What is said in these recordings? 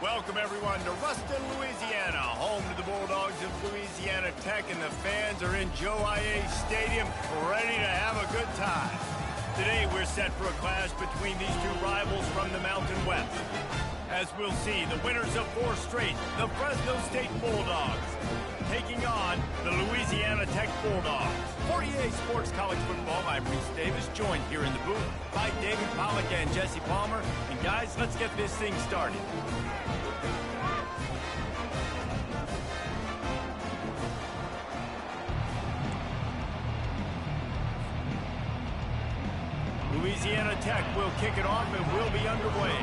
Welcome, everyone, to Ruston, Louisiana, home to the Bulldogs of Louisiana Tech, and the fans are in Joe IA Stadium ready to have a good time. Today, we're set for a clash between these two rivals from the Mountain West. As we'll see, the winners of 4 straight, the Fresno State Bulldogs, taking on the Louisiana Tech Bulldogs. For EA Sports College Football, I'm Reese Davis, joined here in the booth by David Pollack and Jesse Palmer. And guys, let's get this thing started. Louisiana Tech will kick it off and will be underway.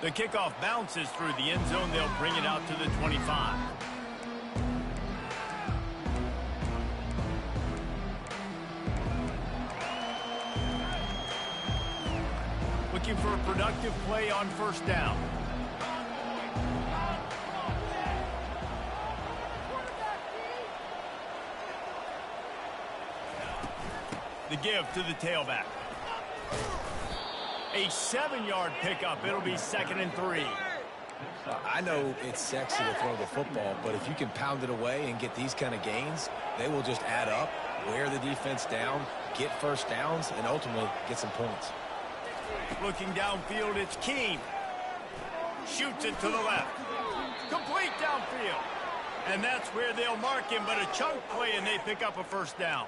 The kickoff bounces through the end zone. They'll bring it out to the 25. Looking for a productive play on first down. The give to the tailback. A 7-yard pickup. It'll be 2nd and 3. I know it's sexy to throw the football, but if you can pound it away and get these kind of gains, they will just add up, wear the defense down, get first downs, and ultimately get some points. Looking downfield, it's Keene. Shoots it to the left. Complete downfield. And that's where they'll mark him, but a chunk play, and they pick up a first down.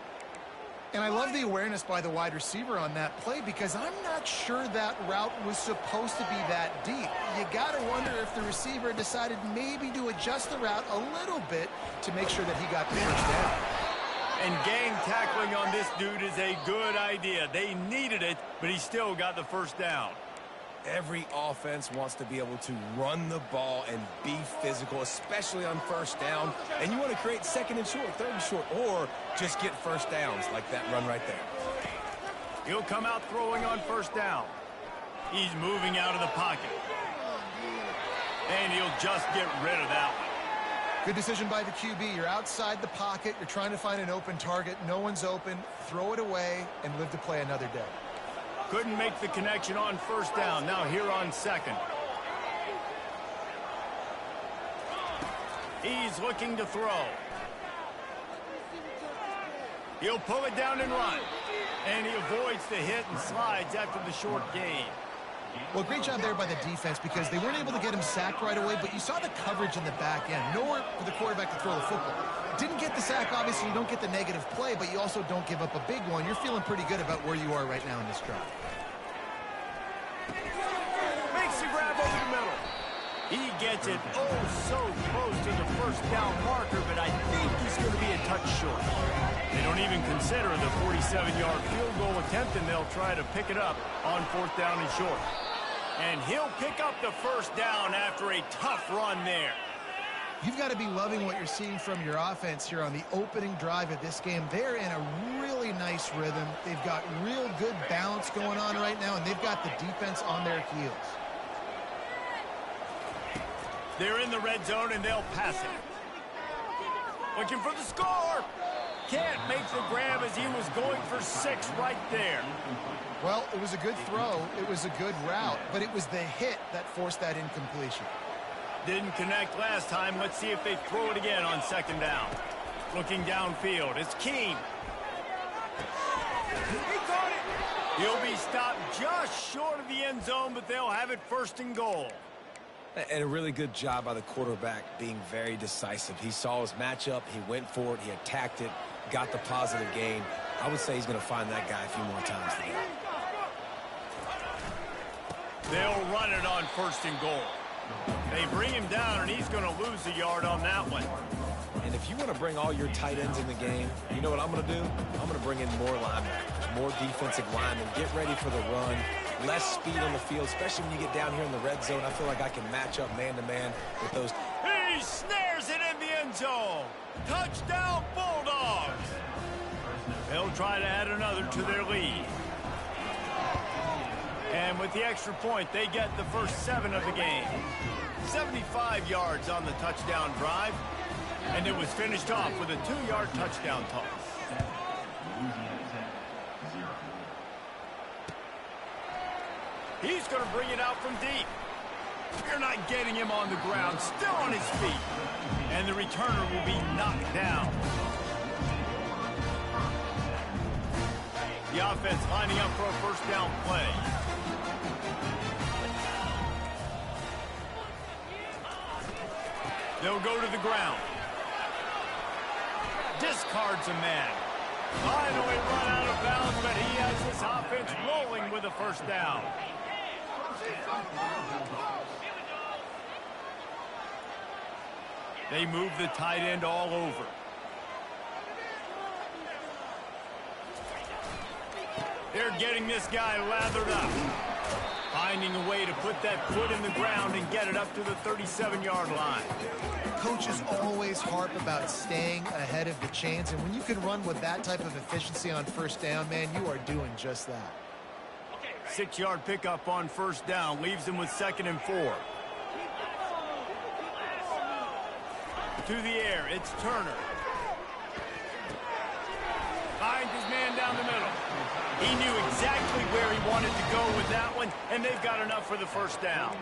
And I love the awareness by the wide receiver on that play because I'm not sure that route was supposed to be that deep. You got to wonder if the receiver decided maybe to adjust the route a little bit to make sure that he got the first down. And gang tackling on this dude is a good idea. They needed it, but he still got the first down. Every offense wants to be able to run the ball and be physical, especially on first down. And you want to create 2nd and short, 3rd and short, or just get first downs like that run right there. He'll come out throwing on first down. He's moving out of the pocket. And he'll just get rid of that one. Good decision by the QB. You're outside the pocket. You're trying to find an open target. No one's open. Throw it away and live to play another day. Couldn't make the connection on first down. Now here on 2nd. He's looking to throw. He'll pull it down and run. And he avoids the hit and slides after the short gain. Well, great job there by the defense because they weren't able to get him sacked right away, but you saw the coverage in the back end. Nowhere for the quarterback to throw the football. Didn't get the sack, obviously you don't get the negative play, but you also don't give up a big one. You're feeling pretty good about where you are right now in this drive. Makes the grab over the middle. He gets it so close to the first down marker, but I think he's going to be a touch short. They don't even consider the 47-yard field goal attempt, and they'll try to pick it up on 4th down and short. And he'll pick up the first down after a tough run there. You've got to be loving what you're seeing from your offense here on the opening drive of this game. They're in a really nice rhythm. They've got real good balance going on right now, and they've got the defense on their heels. They're in the red zone, and they'll pass it. Looking for the score. Can't make the grab as he was going for 6 right there. Well, it was a good throw. It was a good route, but it was the hit that forced that incompletion. Didn't connect last time. Let's see if they throw it again on 2nd down. Looking downfield, it's Keene. He caught it. He'll be stopped just short of the end zone, but they'll have it 1st and goal. And a really good job by the quarterback being very decisive. He saw his matchup, he went for it, he attacked it, got the positive gain. I would say he's going to find that guy a few more times today. They'll run it on 1st and goal. They bring him down, and he's going to lose a yard on that one. And if you want to bring all your tight ends in the game, you know what I'm going to do? I'm going to bring in more linebackers, more defensive linemen, get ready for the run, less speed on the field, especially when you get down here in the red zone. I feel like I can match up man-to-man with those. He snares it in the end zone. Touchdown, Bulldogs. They'll try to add another to their lead. And with the extra point, they get the first 7 of the game. 75 yards on the touchdown drive. And it was finished off with a 2-yard touchdown toss. He's going to bring it out from deep. You're not getting him on the ground, still on his feet. And the returner will be knocked down. The offense lining up for a first down play. They'll go to the ground. Discards a man. Finally run out of bounds, but he has this offense rolling with a first down. They move the tight end all over. They're getting this guy lathered up. Finding a way to put that foot in the ground and get it up to the 37-yard line. Coaches always harp about staying ahead of the chains, and when you can run with that type of efficiency on first down, man, you are doing just that. 6-yard pickup on first down leaves them with 2nd and 4. To the air, it's Turner. Finds his man down the middle. He knew exactly where he wanted to go with that one, and they've got enough for the first down.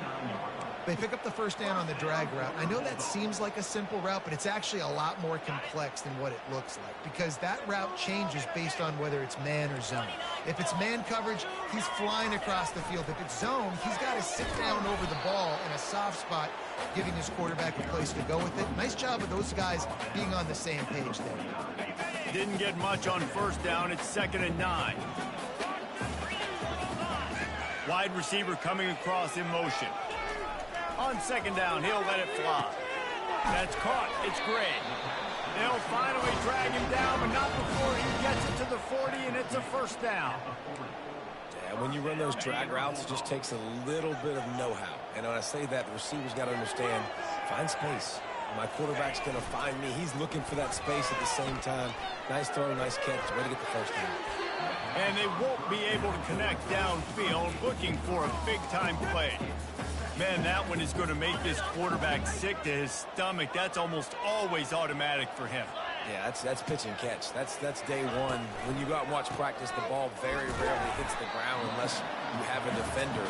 They pick up the first down on the drag route. I know that seems like a simple route, but it's actually a lot more complex than what it looks like, because that route changes based on whether it's man or zone. If it's man coverage, he's flying across the field. If it's zone, he's got to sit down over the ball in a soft spot, giving his quarterback a place to go with it. Nice job of those guys being on the same page there. Didn't get much on first down. It's 2nd and 9. Wide receiver coming across in motion. On 2nd down, he'll let it fly. That's caught. It's Gray. They'll finally drag him down, but not before he gets it to the 40, and it's a first down. Yeah, when you run those drag routes, it just takes a little bit of know-how. And when I say that, the receiver's got to understand, find space. My quarterback's going to find me. He's looking for that space at the same time. Nice throw, nice catch. Way to get the first down. And they won't be able to connect downfield, looking for a big-time play. Man, that one is going to make this quarterback sick to his stomach. That's almost always automatic for him. Yeah, that's pitch and catch. That's day one. When you go out and watch practice, the ball very rarely hits the ground unless you have a defender,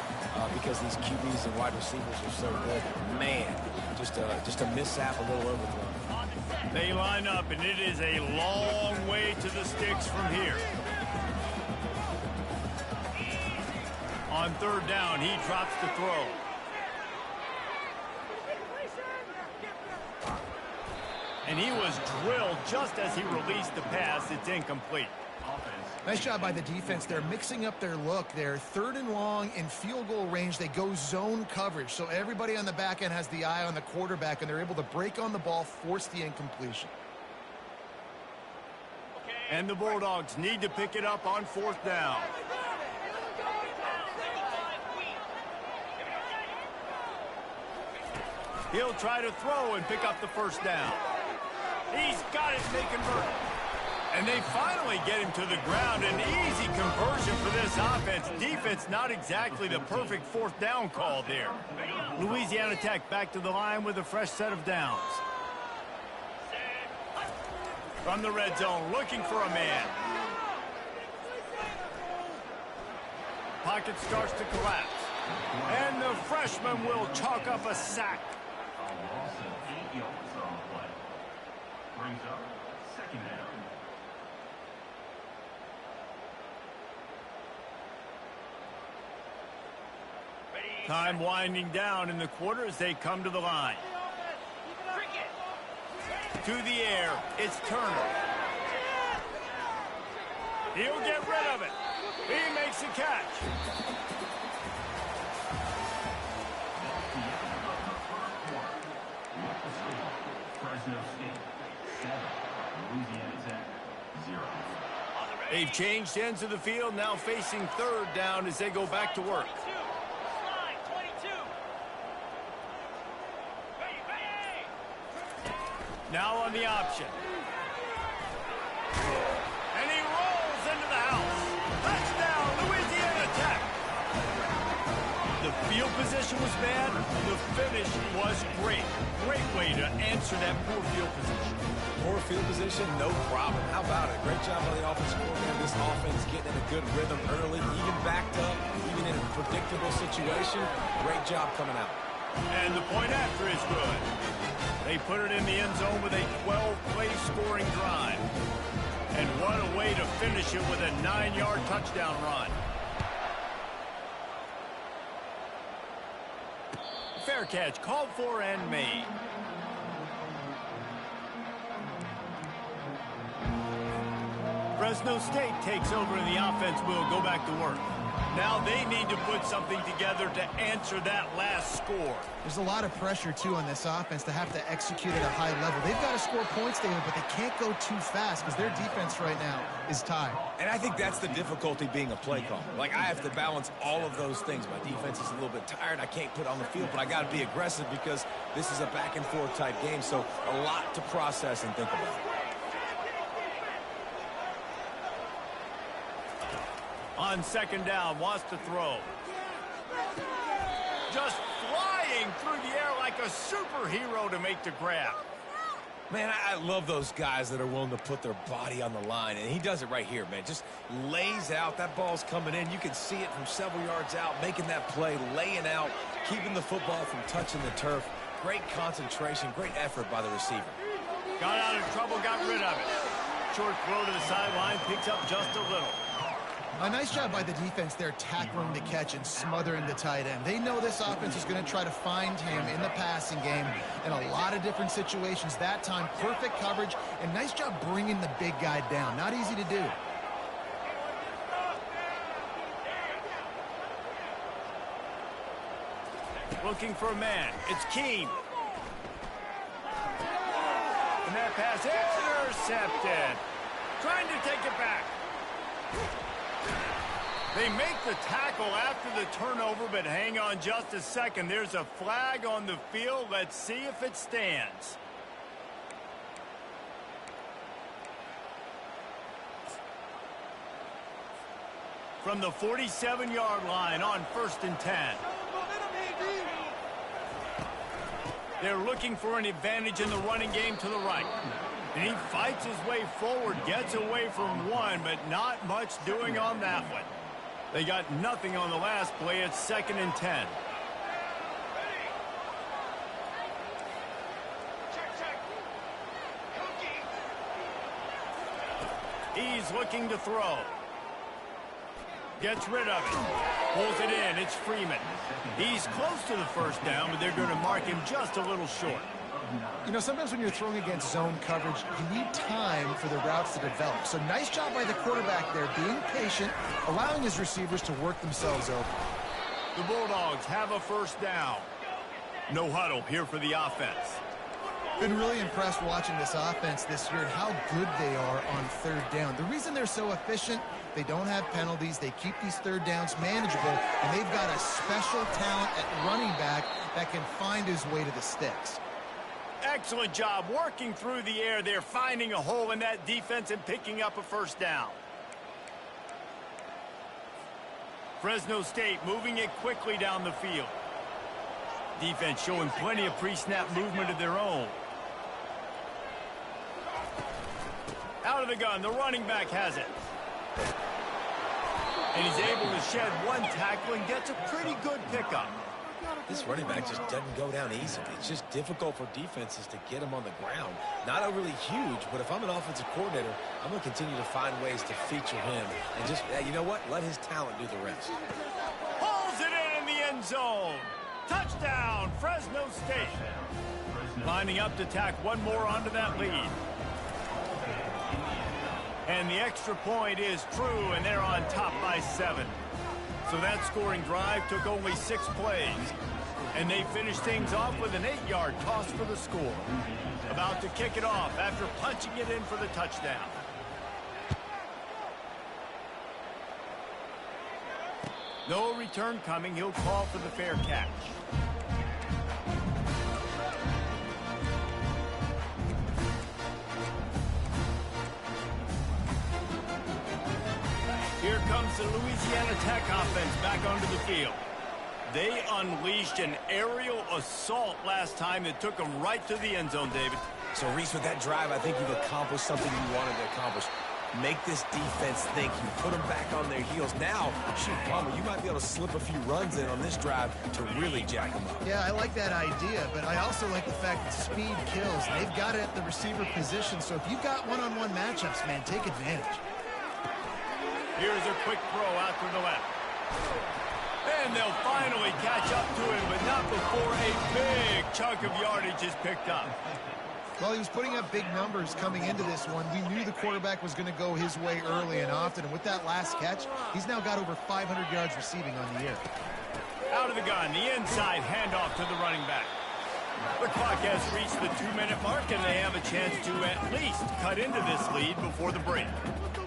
because these QBs and wide receivers are so good. Man, just a mishap, a little overthrown. They line up, and it is a long way to the sticks from here. On 3rd down, he drops the throw. And he was drilled just as he released the pass. It's incomplete. Nice job by the defense. They're mixing up their look. They're 3rd and long in field goal range. They go zone coverage. So everybody on the back end has the eye on the quarterback, and they're able to break on the ball, force the incompletion. And the Bulldogs need to pick it up on 4th down. He'll try to throw and pick up the first down. He's got it, they convert. And they finally get him to the ground. An easy conversion for this offense. Defense not exactly the perfect 4th down call there. Louisiana Tech back to the line with a fresh set of downs. From the red zone, looking for a man. Pocket starts to collapse. And the freshman will chalk up a sack. Time winding down in the quarter as they come to the line. To the air, it's Turner. He'll get rid of it. He makes a catch. They've changed ends of the field, now facing 3rd down as they go back to work. Now on the option. And he rolls into the house. Touchdown, Louisiana Tech. The field position position was bad, the finish was great. Great way to answer that poor field position. Poor field position, no problem. How about it? Great job by the offensive coordinator. This offense getting in a good rhythm early, even backed up, even in a predictable situation. Great job coming out. And the point after is good. They put it in the end zone with a 12-play scoring drive. And what a way to finish it with a 9-yard touchdown run. Fair catch called for and made. Fresno State takes over and the offense will go back to work. Now they need to put something together to answer that last score. There's a lot of pressure, too, on this offense to have to execute at a high level. They've got to score points, David, but they can't go too fast because their defense right now is tired. And I think that's the difficulty being a play caller. Like, I have to balance all of those things. My defense is a little bit tired. I can't put on the field, but I got to be aggressive because this is a back-and-forth type game, so a lot to process and think about. On second down, wants to throw. Just flying through the air like a superhero to make the grab. Man, I love those guys that are willing to put their body on the line, and he does it right here, man. Just lays out. That ball's coming in. You can see it from several yards out, making that play, laying out, keeping the football from touching the turf. Great concentration, great effort by the receiver. Got out of trouble, got rid of it. Short throw to the sideline, picks up just a little. A nice job by the defense there tackling the catch and smothering the tight end. They know this offense is going to try to find him in the passing game in a lot of different situations. That time, perfect coverage, and nice job bringing the big guy down. Not easy to do. Looking for a man. It's Keene. And that pass intercepted. Trying to take it back. They make the tackle after the turnover, but hang on just a second. There's a flag on the field. Let's see if it stands. From the 47-yard line on 1st and 10. They're looking for an advantage in the running game to the right. And he fights his way forward, gets away from one, but not much doing on that one. They got nothing on the last play. It's 2nd and 10. He's looking to throw. Gets rid of it. Pulls it in. It's Freeman. He's close to the first down, but they're going to mark him just a little short. You know, sometimes when you're throwing against zone coverage, you need time for the routes to develop. So nice job by the quarterback there, being patient, allowing his receivers to work themselves over. The Bulldogs have a first down. No huddle here for the offense. Been really impressed watching this offense this year and how good they are on third down. The reason they're so efficient, they don't have penalties. They keep these third downs manageable, and they've got a special talent at running back that can find his way to the sticks. Excellent job working through the air there, finding a hole in that defense and picking up a first down. Fresno State moving it quickly down the field. Defense showing plenty of pre-snap movement of their own. Out of the gun, the running back has it. And he's able to shed one tackle and gets a pretty good pickup. This running back just doesn't go down easily. It's just difficult for defenses to get him on the ground. Not overly huge, but if I'm an offensive coordinator, I'm going to continue to find ways to feature him. And just, you know what? Let his talent do the rest. Pulls it in the end zone. Touchdown, Fresno State. Lining up to tack one more onto that lead. And the extra point is true, and they're on top by 7. So that scoring drive took only 6 plays. And they finished things off with an 8-yard toss for the score. About to kick it off after punching it in for the touchdown. No return coming. He'll call for the fair catch. Here comes the Louisiana Tech offense back onto the field. They unleashed an aerial assault last time that took them right to the end zone, David. So, Reese, with that drive, I think you've accomplished something you wanted to accomplish. Make this defense think. You put them back on their heels. Now, shoot, Palmer, you might be able to slip a few runs in on this drive to really jack them up. Yeah, I like that idea, but I also like the fact that speed kills. They've got it at the receiver position, so if you've got one-on-one matchups, man, take advantage. Here's a quick throw out to the left. And they'll finally catch up to him, but not before a big chunk of yardage is picked up. Well, he was putting up big numbers coming into this one. We knew the quarterback was going to go his way early and often, and with that last catch, he's now got over 500 yards receiving on the year. Out of the gun, the inside handoff to the running back. The clock has reached the 2-minute mark, and they have a chance to at least cut into this lead before the break.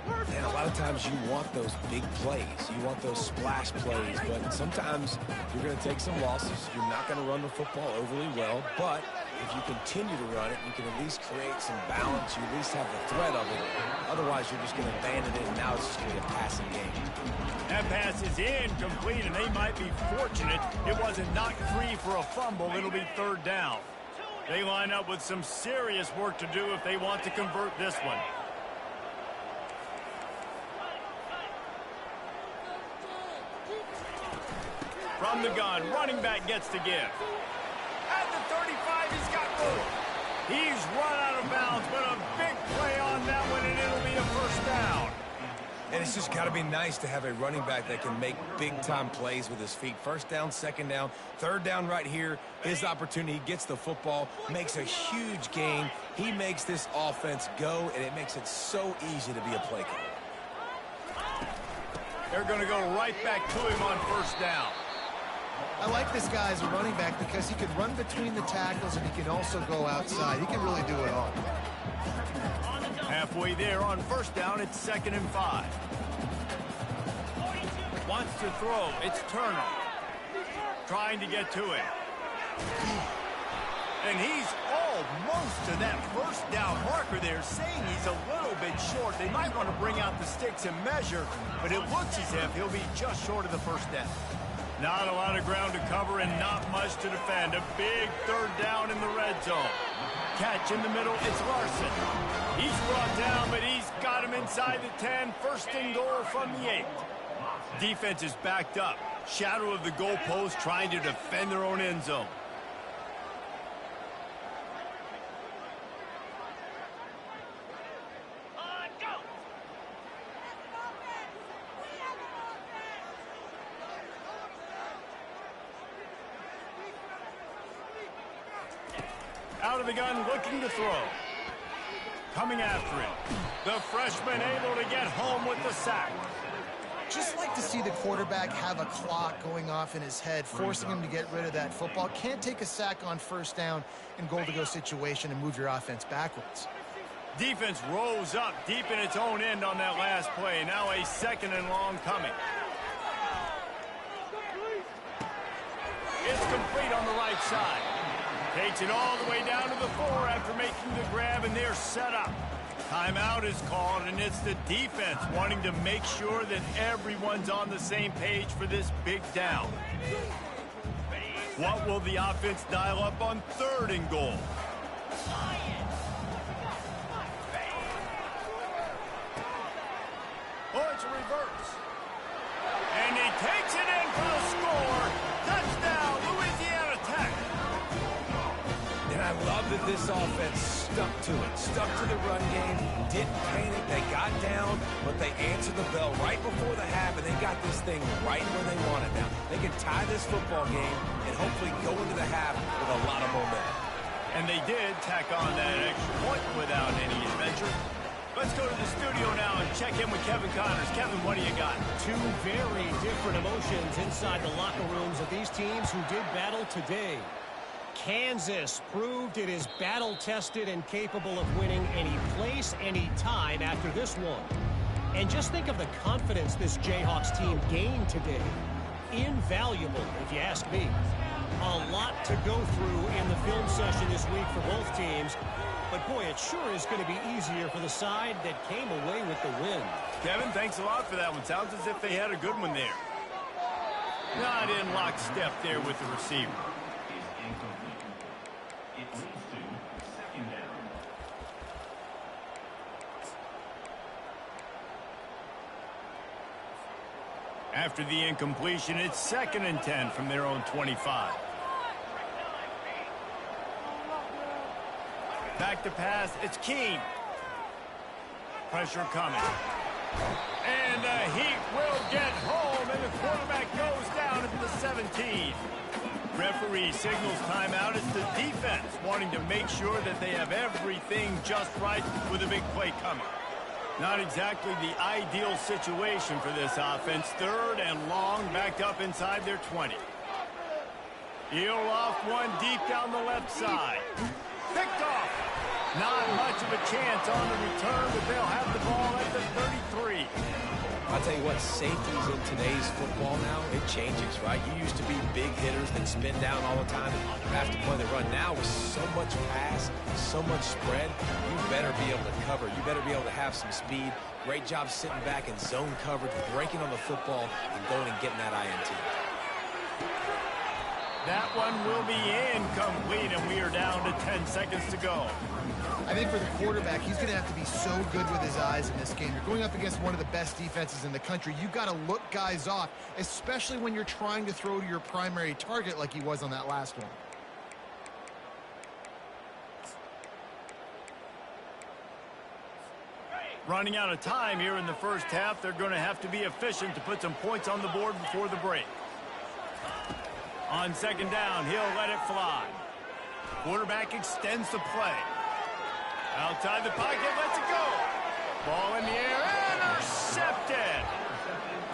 And a lot of times you want those big plays. You want those splash plays, but sometimes you're going to take some losses. You're not going to run the football overly well, but if you continue to run it, you can at least create some balance. You at least have the threat of it. Otherwise, you're just going to abandon it, and now it's just going to be a passing game. That pass is incomplete, and they might be fortunate it wasn't knocked free for a fumble. It'll be third down. They line up with some serious work to do if they want to convert this one. From the gun, running back gets to give. At the 35, he's got more. He's run out of bounds, but a big play on that one, and it'll be a first down. And it's just got to be nice to have a running back that can make big-time plays with his feet. First down, second down, third down right here. His opportunity, he gets the football, makes a huge gain. He makes this offense go, and it makes it so easy to be a play caller. They're going to go right back to him on first down. I like this guy as a running back because he can run between the tackles and he can also go outside. He can really do it all. Halfway there on first down, it's 2nd and 5. Wants to throw. It's Turner. Trying to get to it. And he's almost to that first down marker there, saying he's a little bit short. They might want to bring out the sticks and measure, but it looks as if he'll be just short of the first down. Not a lot of ground to cover and not much to defend. A big third down in the red zone. Catch in the middle, it's Larson. He's brought down, but he's got him inside the 10. First and goal from the 8. Defense is backed up. Shadow of the goalpost trying to defend their own end zone. Out of the gun, looking to throw. Coming after him. The freshman able to get home with the sack. Just like to see the quarterback have a clock going off in his head, forcing him to get rid of that football. Can't take a sack on first down in goal-to-go situation and move your offense backwards. Defense rose up deep in its own end on that last play. Now a 2nd and long coming. It's complete on the right side. Takes it all the way down to the 4 after making the grab, and they're set up. Timeout is called, and it's the defense wanting to make sure that everyone's on the same page for this big down. What will the offense dial up on 3rd and goal? Oh, it's a reverse. And he takes it in for the score. Touchdown, Louisiana Tech. And I love that this offense stuck to it, stuck to the run game, didn't panic, they got down, but they answered the bell right before the half, and they got this thing right where they want it now. They can tie this football game and hopefully go into the half with a lot of momentum. And they did tack on that extra point without any adventure. Let's go to the studio now and check in with Kevin Connors. Kevin, what do you got? Two very different emotions inside the locker rooms of these teams who did battle today. Kansas proved it is battle-tested and capable of winning any place, any time after this one. And just think of the confidence this Jayhawks team gained today. Invaluable, if you ask me. A lot to go through in the film session this week for both teams. But, boy, it sure is going to be easier for the side that came away with the win. Kevin, thanks a lot for that one. Sounds as if they had a good one there. Not in lockstep there with the receiver. After the incompletion, it's 2nd and 10 from their own 25. Back to pass, it's Keene. Pressure coming. And the Heat will get home, and the quarterback goes down at the 17. Referee signals timeout. It's the defense wanting to make sure that they have everything just right with a big play coming. Not exactly the ideal situation for this offense. 3rd and long, backed up inside their 20. Heel off one deep down the left side. Picked off. Not much of a chance on the return, but they'll have the ball at the 33. I'll tell you what, safeties in today's football now, it changes, right? You used to be big hitters that spin down all the time and have to play the run. Now with so much pass, so much spread, you better be able to cover. You better be able to have some speed. Great job sitting back in zone coverage, breaking on the football, and going and getting that INT. That one will be incomplete, and we are down to 10 seconds to go. I think for the quarterback, he's going to have to be so good with his eyes in this game. You're going up against one of the best defenses in the country. You've got to look guys off, especially when you're trying to throw to your primary target like he was on that last one. Running out of time here in the first half. They're going to have to be efficient to put some points on the board before the break. On 2nd down, he'll let it fly. Quarterback extends the play. Outside the pocket, lets it go. Ball in the air, intercepted.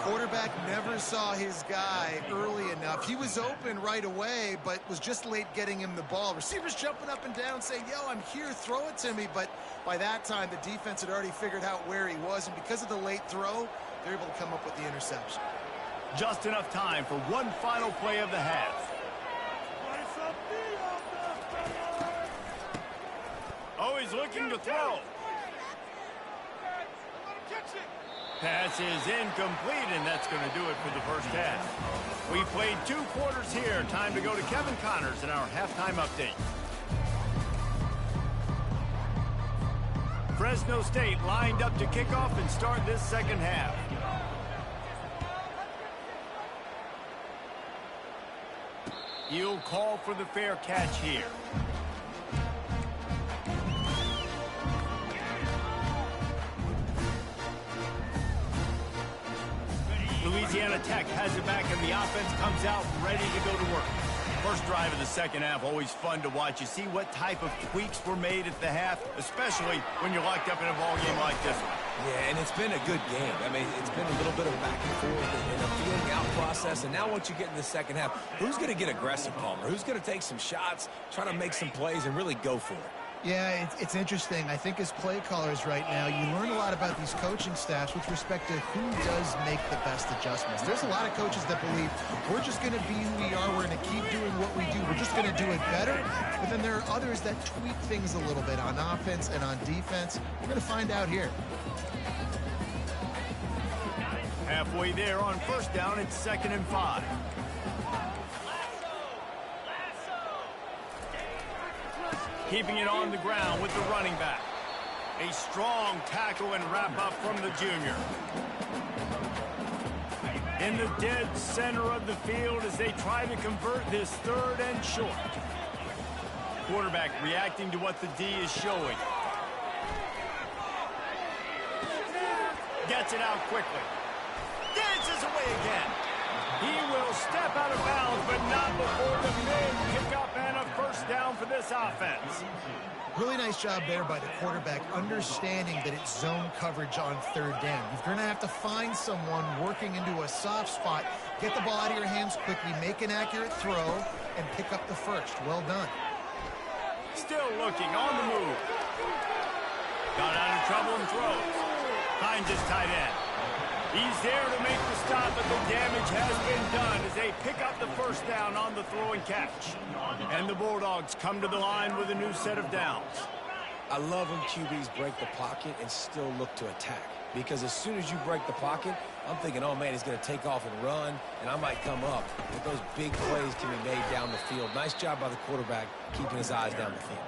Quarterback never saw his guy early enough. He was open right away, but was just late getting him the ball. Receivers jumping up and down saying, yo, I'm here, throw it to me. But by that time, the defense had already figured out where he was, and because of the late throw, they're able to come up with the interception. Just enough time for one final play of the half. Oh, he's looking to throw. Pass is incomplete, and that's going to do it for the first half. We played 2 quarters here. Time to go to Kevin Connors in our halftime update. Fresno State lined up to kick off and start this second half. He'll call for the fair catch here. Louisiana Tech has it back, and the offense comes out ready to go to work. First drive of the second half, always fun to watch. You see what type of tweaks were made at the half, especially when you're locked up in a ball game like this one. Yeah, and it's been a good game. I mean, it's been a little bit of back and forth and a feeling out process. And now once you get in the second half, who's going to get aggressive, Palmer? Who's going to take some shots, try to make some plays, and really go for it? Yeah, it's interesting. I think as play callers right now, you learn a lot about these coaching staffs with respect to who does make the best adjustments. There's a lot of coaches that believe we're just going to be who we are. We're going to keep doing what we do. We're just going to do it better. But then there are others that tweak things a little bit on offense and on defense. We're going to find out here. Halfway there on first down, it's 2nd and 5. Keeping it on the ground with the running back. A strong tackle and wrap up from the junior. In the dead center of the field as they try to convert this 3rd and short. Quarterback reacting to what the D is showing. Gets it out quickly. Dances away again. He will step out of bounds, but not before the mid-pickup and a first down for this offense. Really nice job there by the quarterback, understanding that it's zone coverage on 3rd down. You're going to have to find someone working into a soft spot, get the ball out of your hands quickly, make an accurate throw, and pick up the first. Well done. Still looking on the move. Got out of trouble and throws. Finds his tight end. He's there to make the stop, but the damage has been done as they pick up the first down on the throw and catch. And the Bulldogs come to the line with a new set of downs. I love when QBs break the pocket and still look to attack. because as soon as you break the pocket, I'm thinking, oh, man, he's going to take off and run, and I might come up. But those big plays can be made down the field. Nice job by the quarterback keeping his eyes down the field.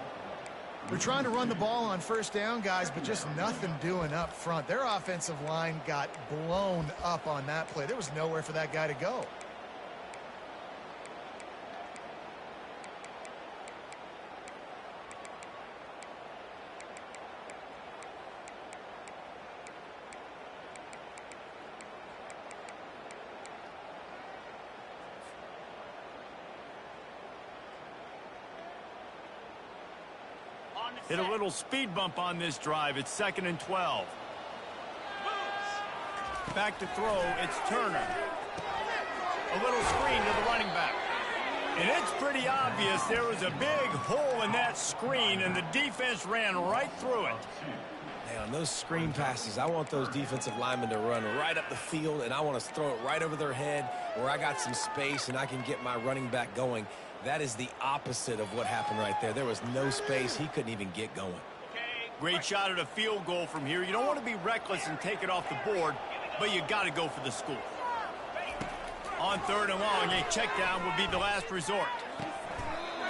They're trying to run the ball on first down, guys, but just nothing doing up front. Their offensive line got blown up on that play. There was nowhere for that guy to go. Hit a little speed bump on this drive. It's 2nd and 12. Back to throw. It's Turner. A little screen to the running back. And it's pretty obvious there was a big hole in that screen, and the defense ran right through it. Hey, on those screen passes, I want those defensive linemen to run right up the field, and I want to throw it right over their head where I got some space and I can get my running back going. That is the opposite of what happened right there. There was no space. He couldn't even get going. Great shot at a field goal from here. You don't want to be reckless and take it off the board, but you got to go for the score. On 3rd and long, a check down will be the last resort.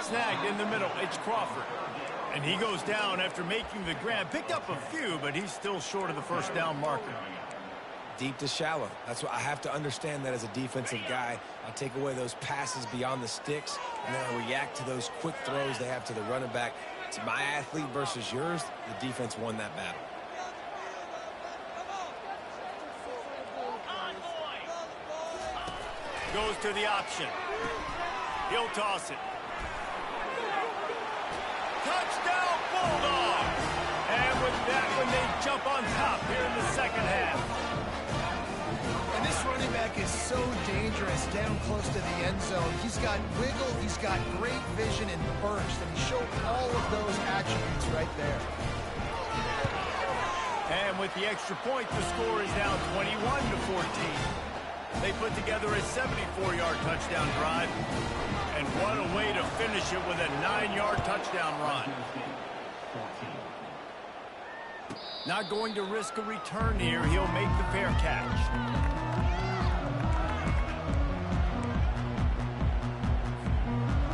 Snagged in the middle. It's Crawford. And he goes down after making the grab. Picked up a few, but he's still short of the first down marker. Deep to shallow. That's what I have to understand that as a defensive guy. I take away those passes beyond the sticks, and then I react to those quick throws they have to the running back. It's my athlete versus yours. The defense won that battle. Goes to the option. He'll toss it. Touchdown, Bulldogs! And with that one, they jump on top here in the second half. And this running back is so dangerous down close to the end zone. He's got wiggle, he's got great vision and burst, and he showed all of those attributes right there. And with the extra point, the score is now 21-14. They put together a 74-yard touchdown drive. And what a way to finish it with a 9-yard touchdown run. Not going to risk a return here. He'll make the fair catch.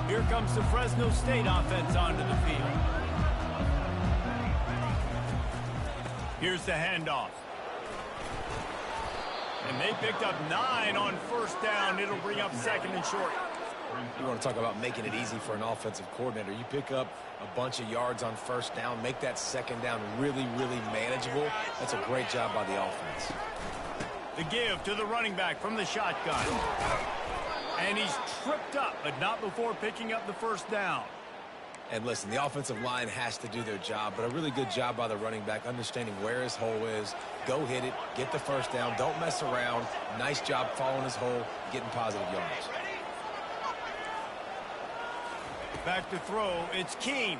Here comes the Fresno State offense onto the field. Here's the handoff. And they picked up 9 on first down. It'll bring up 2nd and short. You want to talk about making it easy for an offensive coordinator. You pick up a bunch of yards on first down, make that 2nd down really, really manageable. That's a great job by the offense. The give to the running back from the shotgun. And he's tripped up, but not before picking up the first down. And listen, the offensive line has to do their job, but a really good job by the running back, understanding where his hole is. Go hit it, get the first down, don't mess around. Nice job following his hole, getting positive yards. Back to throw, it's Keene.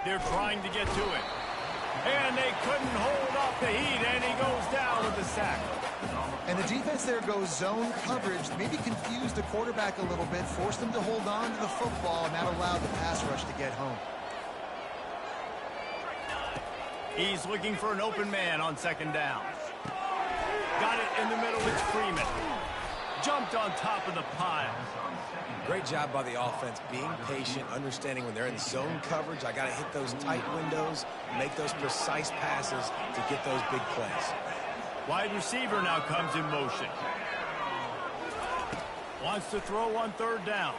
They're trying to get to it. And they couldn't hold off the heat, and he goes down with the sack. And the defense there goes zone coverage, maybe confused the quarterback a little bit, forced him to hold on to the football, and that allowed the pass rush to get home. He's looking for an open man on 2nd down. Got it in the middle, it's Freeman. Jumped on top of the pile. Great job by the offense, being patient, understanding when they're in zone coverage, I got to hit those tight windows, make those precise passes to get those big plays. Wide receiver now comes in motion. Wants to throw on 3rd down.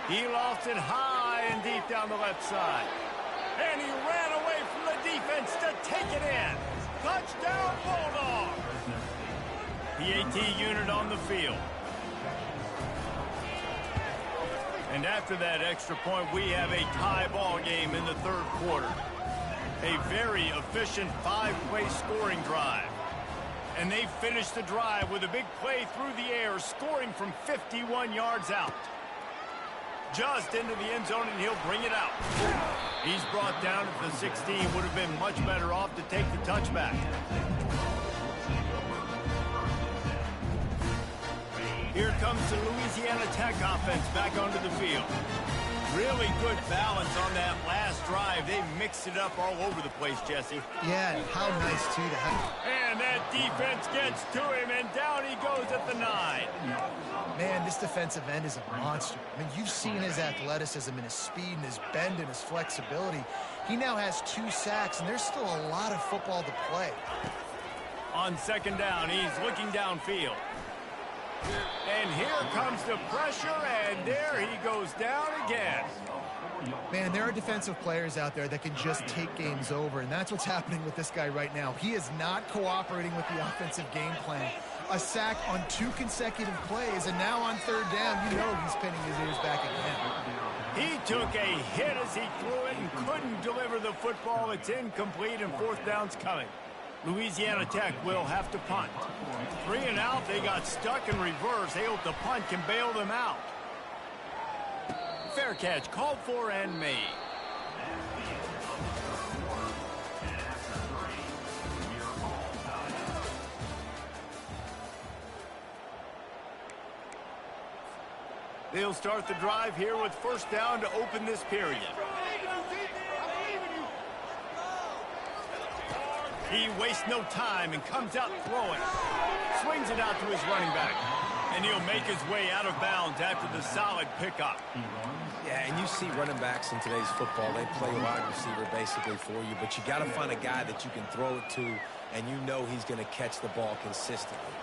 He lofts it high and deep down the left side. And he ran away from the defense to take it in. Touchdown, Bulldogs! The AT unit on the field. And after that extra point, we have a tie ball game in the 3rd quarter. A very efficient 5-play scoring drive. And they finished the drive with a big play through the air, scoring from 51 yards out. Just into the end zone, and he'll bring it out. He's brought down at the 16. Would have been much better off to take the touchback. Here comes the Louisiana Tech offense back onto the field. Really good balance on that last drive. They mixed it up all over the place, Jesse. Yeah, and how nice, too, to have... And that defense gets to him, and down he goes at the 9. Man, this defensive end is a monster. I mean, you've seen his athleticism and his speed and his bend and his flexibility. He now has 2 sacks, and there's still a lot of football to play. On second down, he's looking downfield. And here comes the pressure, and there he goes down again. Man, there are defensive players out there that can just take games over, and that's what's happening with this guy right now. He is not cooperating with the offensive game plan. A sack on 2 consecutive plays, and now on third down, you know he's pinning his ears back again. He took a hit as he threw it and couldn't deliver the football. It's incomplete, and fourth down's coming. Louisiana Tech will have to punt. 3 and out, they got stuck in reverse. They hope the punt can bail them out. Fair catch, called for and made. They'll start the drive here with first down to open this period. He wastes no time and comes out throwing. Swings it out to his running back. And he'll make his way out of bounds after the solid pickup. Yeah, and you see running backs in today's football, they play wide receiver basically for you, but you got to find a guy that you can throw it to, and you know he's going to catch the ball consistently.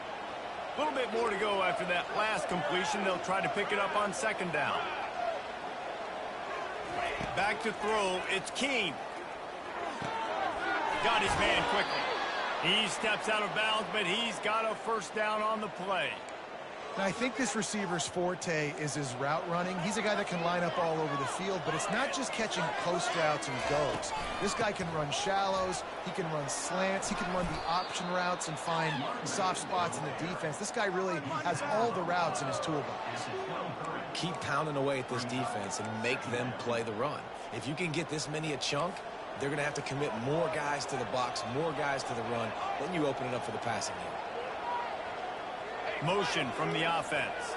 A little bit more to go after that last completion. They'll try to pick it up on second down. Back to throw, it's Keene. Got his man quickly. He steps out of bounds, but he's got a first down on the play. Now, I think this receiver's forte is his route running. He's a guy that can line up all over the field, but it's not just catching post routes and goes. This guy can run shallows, he can run slants, he can run the option routes and find soft spots in the defense. This guy really has all the routes in his toolbox. Keep pounding away at this defense and make them play the run. If you can get this many a chunk, they're going to have to commit more guys to the box, more guys to the run. Then you open it up for the passing game. Motion from the offense.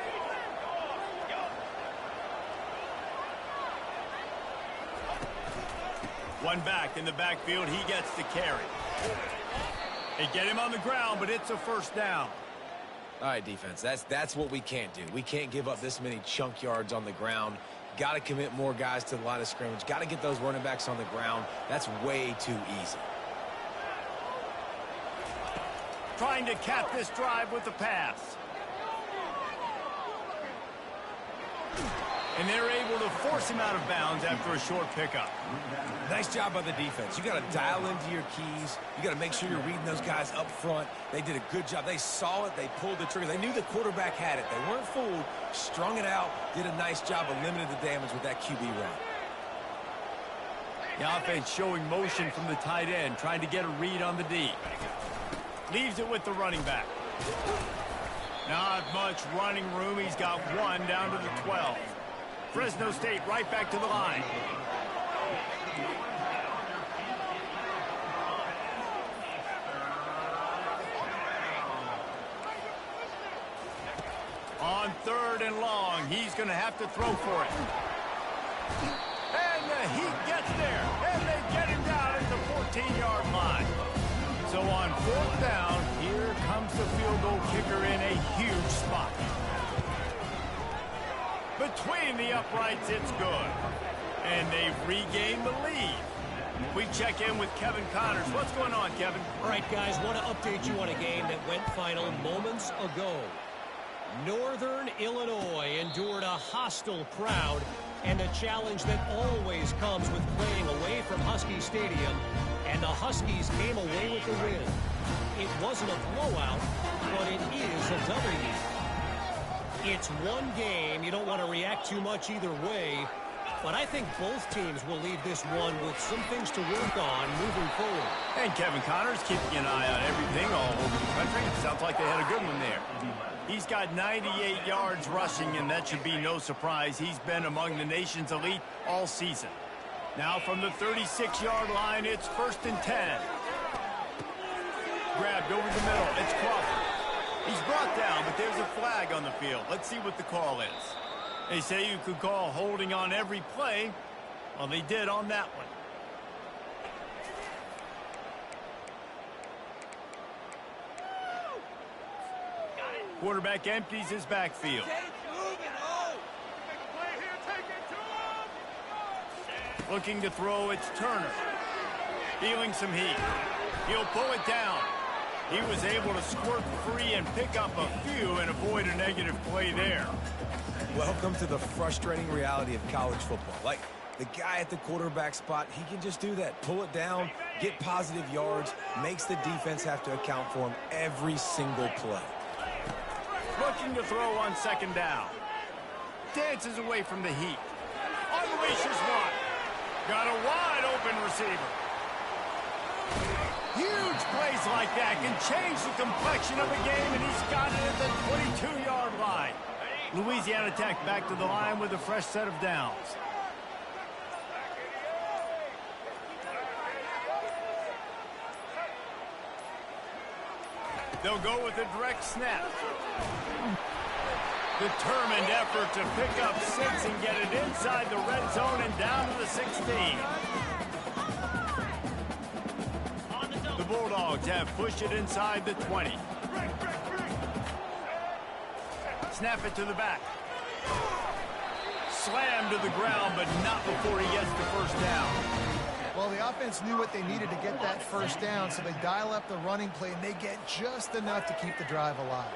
One back in the backfield. He gets the carry. They get him on the ground, but it's a first down. All right, defense, that's what we can't do. We can't give up this many chunk yards on the ground. Got to commit more guys to the line of scrimmage. Got to get those running backs on the ground. That's way too easy. Trying to cap this drive with the pass. And they're able to force him out of bounds after a short pickup. Nice job by the defense. You got to dial into your keys. You got to make sure you're reading those guys up front. They did a good job. They saw it. They pulled the trigger. They knew the quarterback had it. They weren't fooled. Strung it out. Did a nice job of limiting the damage with that QB run. The offense showing motion from the tight end, trying to get a read on the D. Leaves it with the running back. Not much running room. He's got one down to the 12. Fresno State right back to the line. On third and long, he's going to have to throw for it. And he gets there, and they get him down at the 14-yard line. So on fourth down, here comes the field goal kicker in a huge spot. Between the uprights, it's good. And they've regained the lead. We check in with Kevin Connors. What's going on, Kevin? All right, guys, want to update you on a game that went final moments ago. Northern Illinois endured a hostile crowd and a challenge that always comes with playing away from Husky Stadium, and the Huskies came away with the win. It wasn't a blowout, but it is a W. It's one game. You don't want to react too much either way, but I think both teams will leave this one with some things to work on moving forward. And Kevin Connors keeping an eye on everything all over the country. Sounds like they had a good one there. He's got 98 yards rushing, and that should be no surprise. He's been among the nation's elite all season. Now from the 36-yard line, it's first and 10. Grabbed over the middle. It's Crawford. He's brought down, but there's a flag. flag on the field. Let's see what the call is. They say you could call holding on every play. Well, they did on that one. Quarterback empties his backfield. Looking to throw, it's Turner. Feeling some heat. He'll pull it down. He was able to squirt free and pick up a few and avoid a negative play there. Welcome to the frustrating reality of college football. Like, the guy at the quarterback spot, he can just do that. Pull it down, get positive yards, makes the defense have to account for him every single play. Looking to throw on second down. Dances away from the heat. Unleashes one. Got a wide open receiver. Huge plays like that can change the complexion of a game, and he's got it at the 22-yard line. Louisiana Tech back to the line with a fresh set of downs. They'll go with a direct snap. Determined effort to pick up 6 and get it inside the red zone and down to the 16. The Bulldogs have pushed it inside the 20. Snap it to the back. Slammed to the ground, but not before he gets the first down. Well, the offense knew what they needed to get that first down, so they dial up the running play, and they get just enough to keep the drive alive.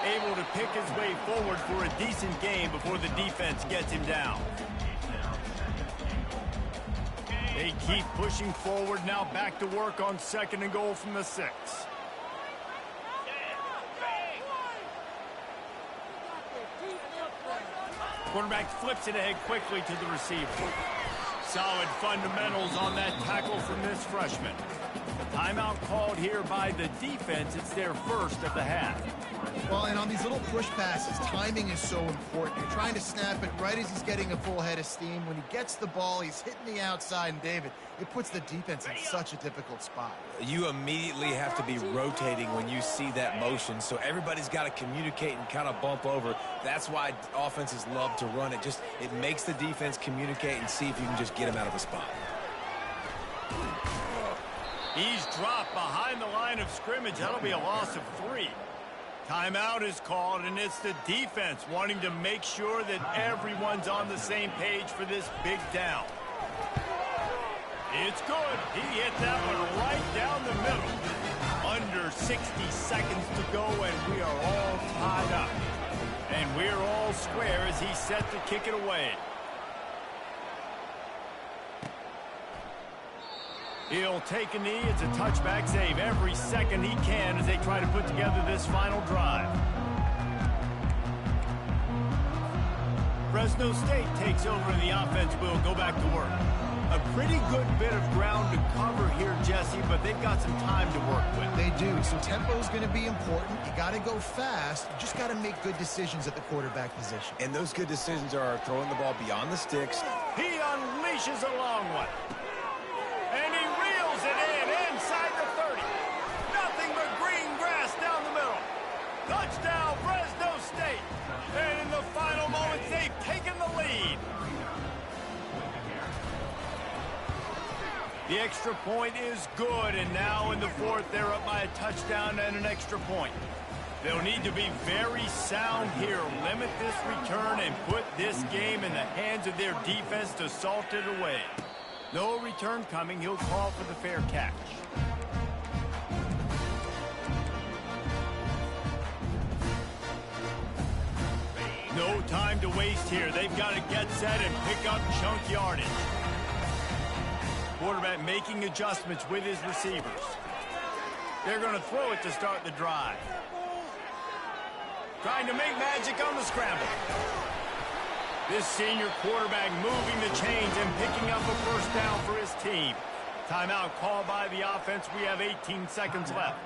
Able to pick his way forward for a decent game before the defense gets him down. They keep pushing forward, now back to work on second and goal from the 6. Quarterback flips it ahead quickly to the receiver. Solid fundamentals on that tackle from this freshman. Timeout called here by the defense. It's their first of the half. Well, and on these little push passes, timing is so important. You're trying to snap it right as he's getting a full head of steam. When he gets the ball, he's hitting the outside, and David, it puts the defense in such a difficult spot. You immediately have to be rotating when you see that motion, so everybody's got to communicate and kind of bump over. That's why offenses love to run it. It makes the defense communicate and see if you can just get him out of a spot. He's dropped behind the line of scrimmage. That'll be a loss of 3. Timeout is called, and it's the defense wanting to make sure that everyone's on the same page for this big down. It's good. He hit that one right down the middle. Under 60 seconds to go, and we are all tied up. And we're all square as he's set to kick it away. He'll take a knee. It's a touchback save every second he can as they try to put together this final drive. Fresno State takes over and the offense will go back to work. A pretty good bit of ground to cover here, Jesse, but they've got some time to work with. They do, so tempo is going to be important. You got to go fast. You just got to make good decisions at the quarterback position. And those good decisions are throwing the ball beyond the sticks. He unleashes a long one. And he reels it in inside the 30. Nothing but green grass down the middle. Touchdown, Fresno State. And in the final moments, they've taken the lead. The extra point is good, and now in the 4th, they're up by a touchdown and an extra point. They'll need to be very sound here, limit this return, and put this game in the hands of their defense to salt it away. No return coming. He'll call for the fair catch. No time to waste here. They've got to get set and pick up chunk yardage. Quarterback making adjustments with his receivers. They're going to throw it to start the drive. Trying to make magic on the scramble. This senior quarterback moving the chains and picking up a first down for his team. Timeout called by the offense. We have 18 seconds left.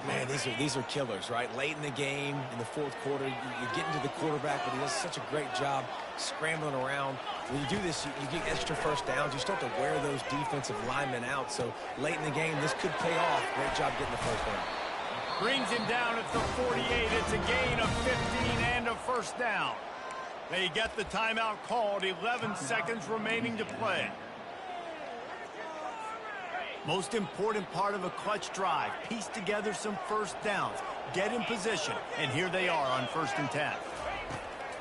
Man, these are killers, right? Late in the game, in the 4th quarter, you're getting to the quarterback, but he does such a great job scrambling around. When you do this, you get extra first downs. You start to wear those defensive linemen out. So late in the game, this could pay off. Great job getting the first down. Brings him down at the 48. It's a gain of 15 and a first down. They get the timeout called. 11 seconds remaining to play. Most important part of a clutch drive. Piece together some first downs. Get in position. And here they are on 1st and 10.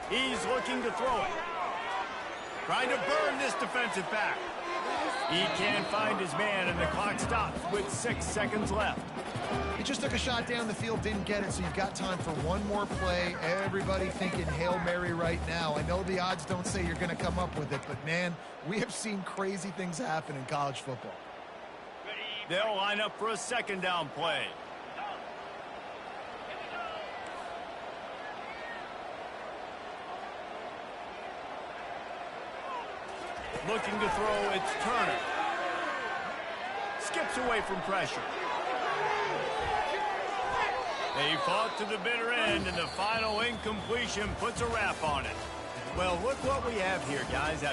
He's looking to throw it. Trying to burn this defensive back. He can't find his man, and the clock stops with 6 seconds left. He just took a shot down the field, didn't get it, so you've got time for one more play. Everybody thinking Hail Mary right now. I know the odds don't say you're going to come up with it, but, man, we have seen crazy things happen in college football. They'll line up for a 2nd down play. Looking to throw, it's Turner. Skips away from pressure. They fought to the bitter end, and the final incompletion puts a wrap on it. Well, look what we have here, guys.